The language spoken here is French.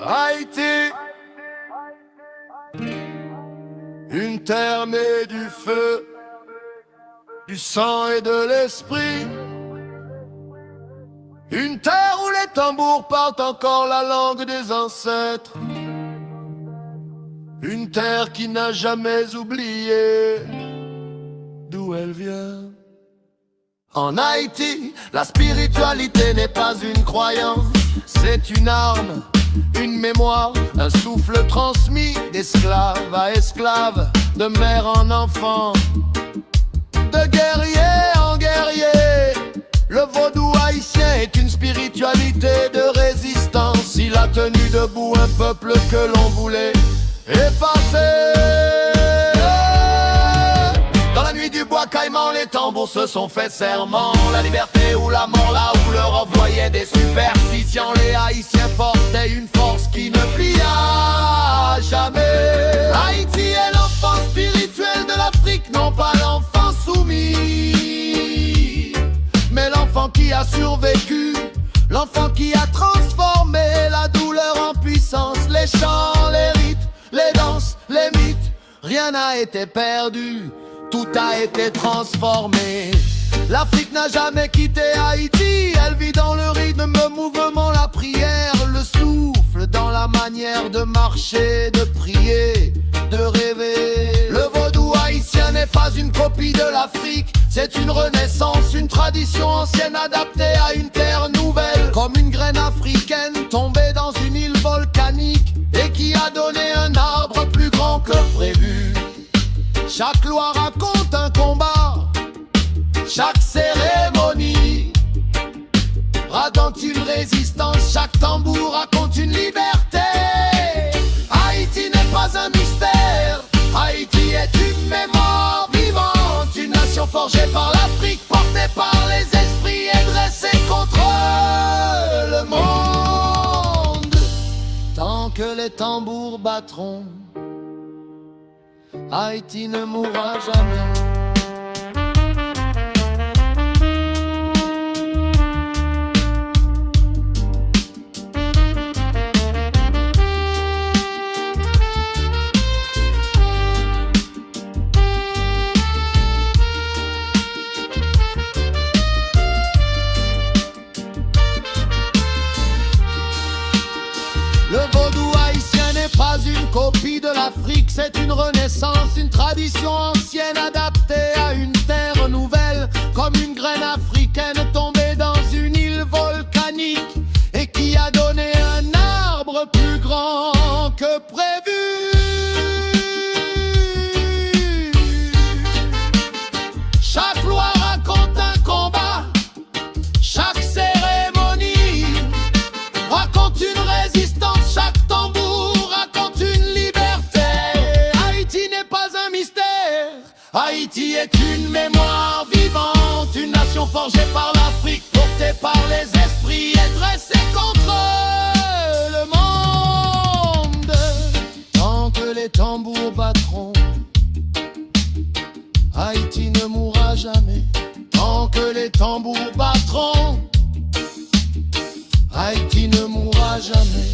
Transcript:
Haïti, une terre née du feu, du sang et de l'esprit. Une terre où les tambours parlent encore la langue des ancêtres. Une terre qui n'a jamais oublié d'où elle vient. En Haïti, la spiritualité n'est pas une croyance, c'est une arme, une mémoire, un souffle transmis d'esclave à esclave, de mère en enfant, de guerrier en guerrier. Le vaudou haïtien est une spiritualité de résistance. Il a tenu debout un peuple que l'on voulait effacer. Dans la nuit du bois caïman, les tambours se sont fait serment. La liberté ou la mort, là où leur envoyait des superstitions. Les Haïtiens portaient une force qui ne plia jamais. Haïti est l'enfant spirituel de l'Afrique, non pas l'enfant soumis, mais l'enfant qui a survécu, l'enfant qui a transformé la douleur en puissance. Les chants, les rites, les danses, les mythes, rien n'a été perdu, tout a été transformé. L'Afrique n'a jamais quitté Haïti, elle vit dans le rythme, le mouvement, la prière, le souffle, dans la manière de marcher, de prier, de rêver. Le vaudou haïtien n'est pas une copie de l'Afrique, c'est une renaissance, une tradition ancienne adaptée à une terre nouvelle. Comme une graine africaine tombée dans une île volcanique et qui a donné un arbre plus grand que prévu. Chaque loi raconte un combat, chaque cérémonie raconte une résistance, chaque tambour raconte une liberté. Haïti n'est pas un mystère, Haïti est une mémoire vivante, une nation forgée par l'Afrique, portée par les esprits et dressée contre le monde. Tant que les tambours battront, Haïti ne mourra jamais. Le vaudou haïtien n'est pas une copie de l'Afrique, c'est une renaissance, une tradition ancienne adaptée à une terre nouvelle. Comme une graine africaine tombée dans une île volcanique et qui a donné un arbre plus grand que prévu. Chaque loi raconte un combat, chaque cérémonie raconte une résistance, chaque tambour raconte une liberté. Haïti n'est pas un mystère, Haïti est une mémoire vivante, une nation forgée par l'Afrique, portée par les esprits et dressée contre le monde. Tant que les tambours battront, Haïti ne mourra jamais. Tant que les tambours battront, Haïti ne mourra jamais.